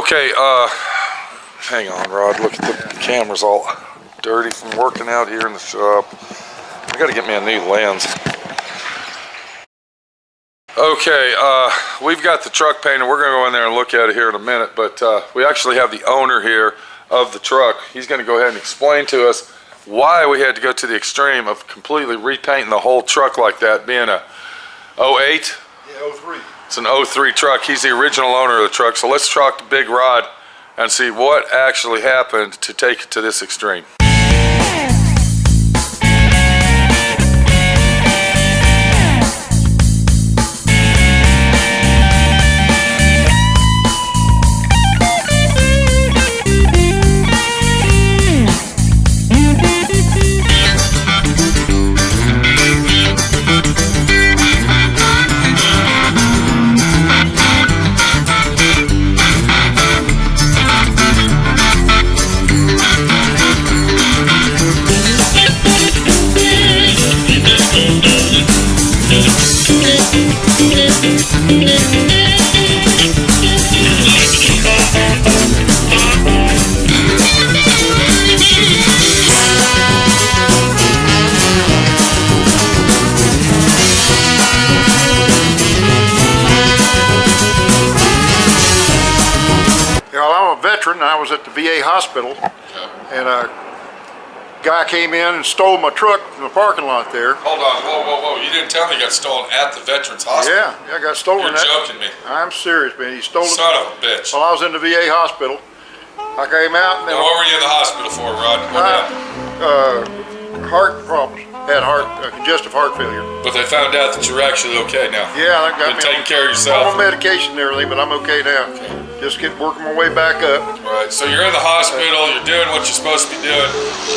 Okay, hang on, Rod. Look at the camera's all dirty from working out here in the shop. I gotta get me a new lens. Okay, we've got the truck painted. We're gonna go in there and look at it here in a minute, but we actually have the owner here of the truck. He's gonna go ahead and explain to us why we had to go to the extreme of completely repainting the whole truck like that, being a 08? Yeah, 03. It's an 03 truck. He's the original owner of the truck. So let's talk to Big Rod and see what actually happened to take it to this extreme. I was at the VA hospital, and a guy came in and stole my truck from the parking lot there. Hold on, whoa. You didn't tell me it got stolen at the Veterans Hospital. Yeah, I got stolen. You're joking me. I'm serious, man. He stole it. Son of a bitch. While I was in the VA hospital. I came out and then... Now, what were you in the hospital for, Rod? What happened? Heart problems. Had congestive heart failure. But they found out that you're actually okay now. Yeah, I got Been taking care of yourself. I'm on medication and everything, but I'm okay now. Okay. Just working my way back up. Right, so you're in the hospital, you're doing what you're supposed to be doing.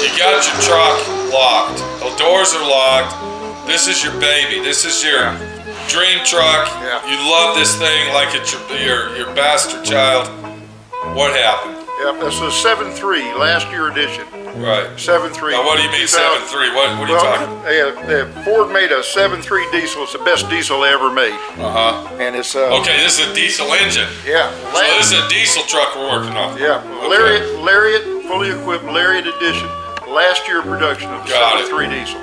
You got your truck locked. The doors are locked. This is your baby. This is your dream truck. Yeah. You love this thing like it's your bastard child. What happened? Yep, this is 7.3, last year edition. Right. 7.3. Now, what do you mean 7.3? What are you talking? Ford made a 7.3 diesel. It's the best diesel they ever made. And it's okay, this is a diesel engine. Yeah. So this is a diesel truck we're working on. Yeah. Okay. Lariat, fully equipped Lariat edition. Last year production of the 7.3 diesel.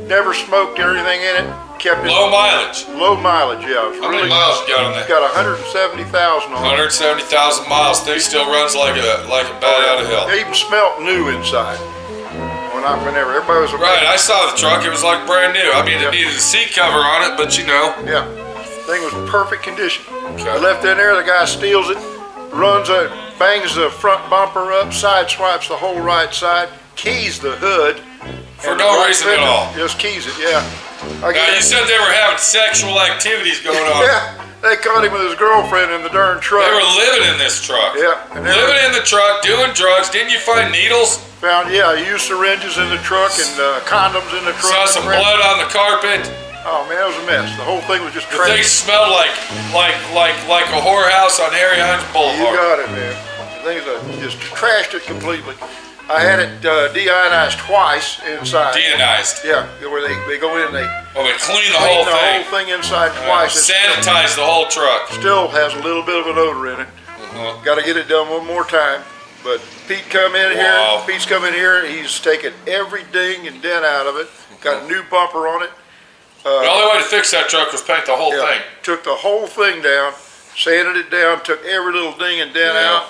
Never smoked anything in it. Kept it low mileage. Low mileage, yeah. How many miles you got on that? It's got 170,000 on it. 170,000 miles. Thing still runs like a bat out of hell. It even smelled new inside. Whenever everybody was right. I saw the truck. It was like brand new. I mean, it needed a seat cover on it, but you know. Yeah. Thing was perfect condition. Okay. I left in there. The guy steals it, runs it, bangs the front bumper up, side swipes the whole right side, keys the hood. For no reason at all. Just keys it, yeah. Now, you said they were having sexual activities going on. Yeah, they caught him with his girlfriend in the darn truck. They were living in this truck. Yeah. Living in the truck, doing drugs. Didn't you find needles? Found, used syringes in the truck and condoms in the truck. Saw some blood on the carpet. Oh man, it was a mess. The whole thing was just The thing smelled like a whorehouse on Harry Hines Boulevard. You got it, man. The thing just trashed it completely. I had it deionized twice inside. Deionized? Yeah, where they go in and they clean the whole thing. The whole thing inside twice. Sanitize the whole truck. Still has a little bit of an odor in it. Got to get it done one more time. But Pete come in here. Pete's come in here. He's taken every ding and dent out of it. Got a new bumper on it. The only way to fix that truck was paint the whole thing. Took the whole thing down, sanded it down, took every little ding and dent out.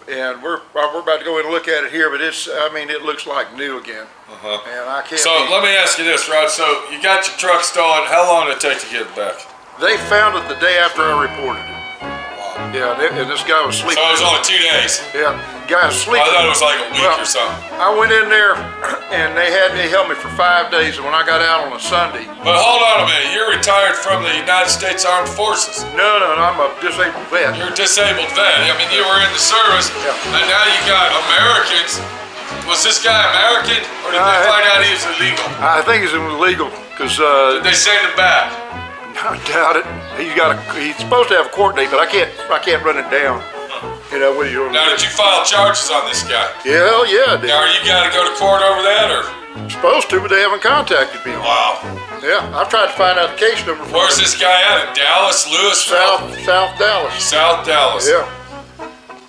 And we're about to go in and look at it here, but it looks like new again. And I can't. So let me ask you this, Rod. So you got your truck stolen. How long did it take to get it back? They found it the day after I reported it. Yeah, and this guy was sleeping. So it was only 2 days. Yeah, guy was sleeping. I thought it was like a week or something. I went in there, and they held me for 5 days, and when I got out on a Sunday. But hold on a minute, you're retired from the United States Armed Forces. No, I'm a disabled vet. You're a disabled vet. I mean, you were in the service, and now you got Americans. Was this guy American, or did they find out he was illegal? I think he's illegal, because... Did they send him back? I doubt it. He's supposed to have a court date, but I can't run it down. You know, now, did you file charges on this guy? Yeah, I did. Now, are you got to go to court over that, or? Supposed to, but they haven't contacted me. Wow. Yeah, I've tried to find out the case number for Where's them. this guy at? In Dallas, Louisville? South Dallas. South Dallas. Yeah.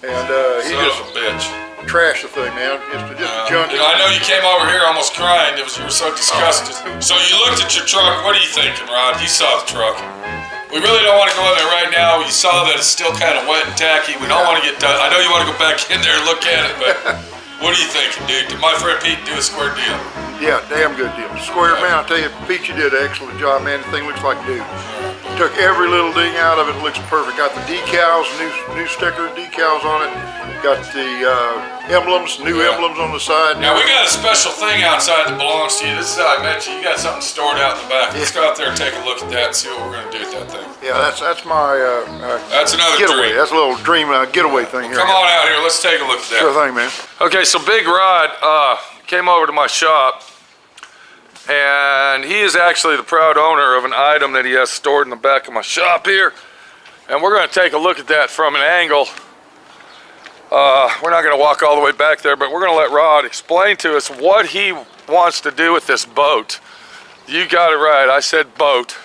And he Son just of a bitch. trashed the thing, man. Just a junkie. I know you came over here almost crying. You were so disgusted. So you looked at your truck. What are you thinking, Rod? You saw the truck. We really don't want to go in there right now. You saw that it's still kind of wet and tacky. We don't want to get done. I know you want to go back in there and look at it, but what are you thinking, dude? Did my friend Pete do a square deal? Yeah, damn good deal. Square, man, I'll tell you, Pete, you did an excellent job, man. The thing looks like new. Took every little ding out of it. It looks perfect. Got the decals, new sticker decals on it. Got the emblems, new emblems on the side. Now, we got a special thing outside that belongs to you. This is how I met you. You got something stored out in the back. Let's go out there and take a look at that and see what we're going to do with that thing. Yeah, that's my That's another getaway. dream. That's a little dream getaway thing here. Come on out here. Let's take a look at that. Sure thing, man. Okay, so Big Rod came over to my shop, and he is actually the proud owner of an item that he has stored in the back of my shop here. And we're going to take a look at that from an angle. We're not going to walk all the way back there, but we're going to let Rod explain to us what he wants to do with this boat. You got it right. I said boat.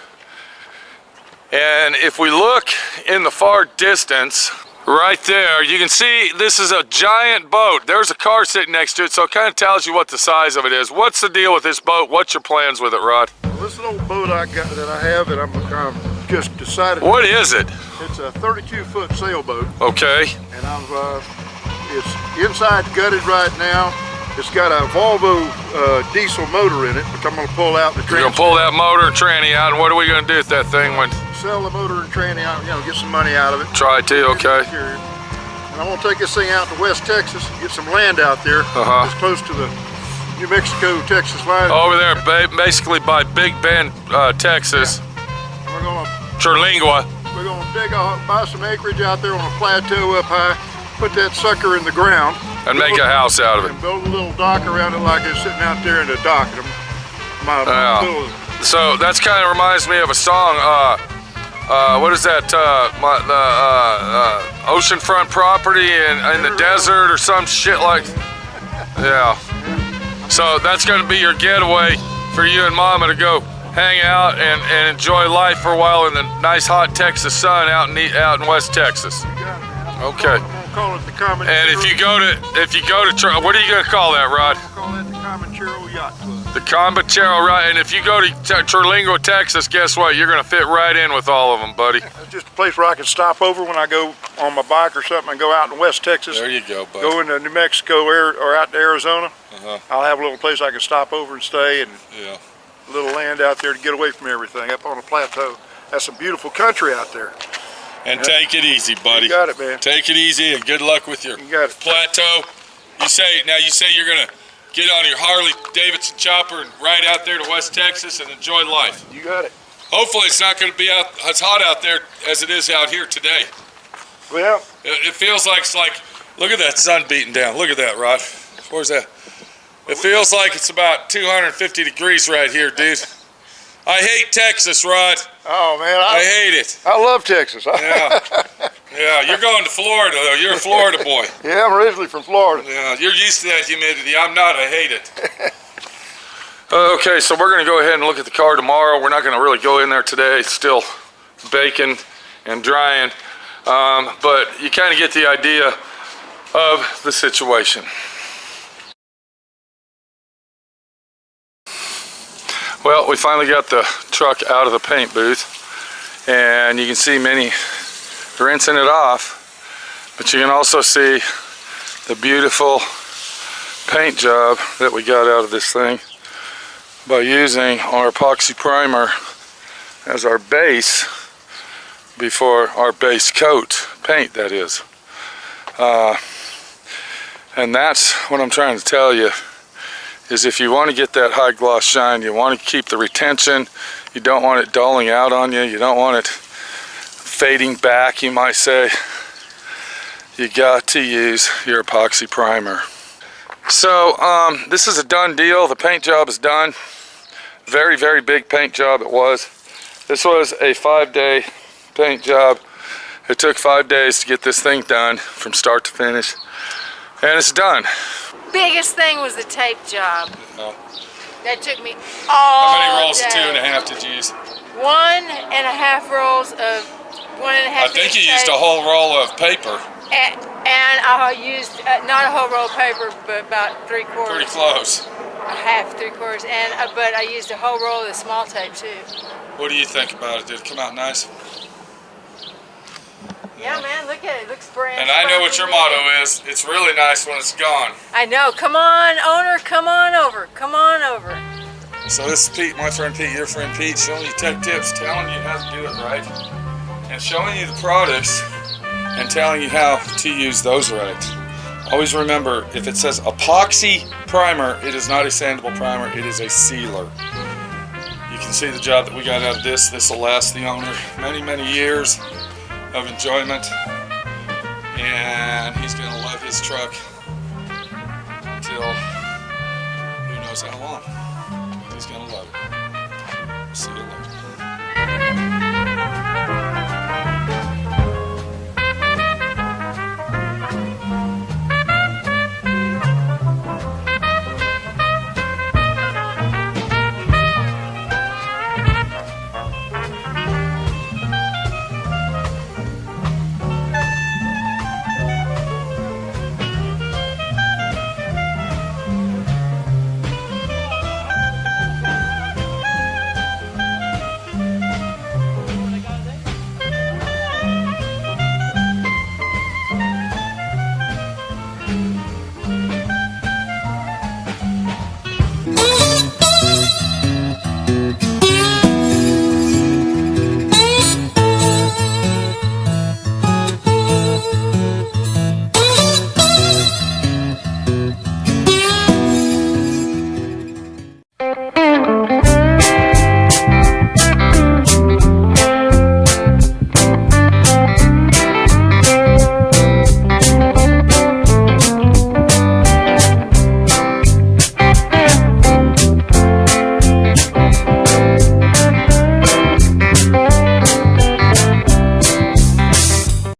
And if we look in the far distance, right there, you can see this is a giant boat. There's a car sitting next to it, so it kind of tells you what the size of it is. What's the deal with this boat? What's your plans with it, Rod? Well, this little boat I have that I'm just decided. What is it? It's a 32-foot sailboat, Okay. and it's inside gutted right now. It's got a Volvo diesel motor in it, which I'm going to pull out. We're going to pull that motor and tranny out, and what are we going to do with that thing when... Sell the motor and tranny out, get some money out of it. Try to, okay. And I want to take this thing out to West Texas, get some land out there. It's close to the New Mexico-Texas line. Over there, basically by Big Bend, Texas. And we're going to Terlingua. buy some acreage out there on a plateau up high, put that sucker in the ground. And make a house out of it. And build a little dock around it like it's sitting out there in the dock. So that's kind of reminds me of a song. What is that? Oceanfront property in the desert or some shit like. Yeah. So that's going to be your getaway for you and Mama to go hang out and enjoy life for a while in the nice hot Texas sun out in West Texas. Okay. Call it the Common. And if you go to what are you going to call that, Rod? We'll call that the Comanchero Yacht Club. The Comanchero, right? And if you go to Terlingua, Texas, guess what? You're going to fit right in with all of them, buddy. It's just a place where I can stop over when I go on my bike or something and go out in West Texas. There you go, buddy. Go into New Mexico or out to Arizona. I'll have a little place I can stop over and stay, and a little land out there to get away from everything up on a plateau. That's some beautiful country out there. And take it easy, buddy. You got it, man. Take it easy and good luck with your plateau. You say you're going to get on your Harley Davidson chopper and ride out there to West Texas and enjoy life. You got it. Hopefully it's not going to be as hot out there as it is out here today. Well, it feels like look at that sun beating down. Look at that, Rod. Where's that? It feels like it's about 250 degrees right here, dude. I hate Texas, Rod. Oh man, I hate it. I love Texas. Yeah, you're going to Florida though. You're a Florida boy. Yeah, I'm originally from Florida. Yeah, you're used to that humidity. I'm not. I hate it. Okay, so we're going to go ahead and look at the car tomorrow. We're not going to really go in there today. It's still baking and drying, but you kind of get the idea of the situation. Well, we finally got the truck out of the paint booth, and you can see Minnie rinsing it off, but you can also see the beautiful paint job that we got out of this thing by using our epoxy primer as our base before our base coat paint, that is. And that's what I'm trying to tell you, is if you want to get that high gloss shine, you want to keep the retention, you don't want it dulling out on you, you don't want it fading back, you might say, you got to use your epoxy primer. So this is a done deal. The paint job is done. Very, very big paint job it was. This was a 5-day paint job. It took 5 days to get this thing done from start to finish, and it's done. biggest thing was the tape job. No. That took me How all many rolls day. of 2.5 did you use? 1.5 rolls of 1.5. I think you used a whole roll of paper. And I used not a whole roll of paper, but about 3/4. Pretty close. A half, 3/4, and but I used a whole roll of the small tape too. What do you think about it? Did it come out nice? Yeah, man, look at it. It looks brand. And I know what your sparkly. motto is. It's really nice when it's gone. I know. Come on, owner. Come on over. Come on over. So this is Pete, my friend Pete, your friend Pete, showing you tech tips, telling you how to do it right, and showing you the products and telling you how to use those right. Always remember, if it says Epoxy Primer, it is not a sandable primer, it is a sealer. You can see the job that we got out of this. This will last the owner many, many years of enjoyment, and he's going to love his truck.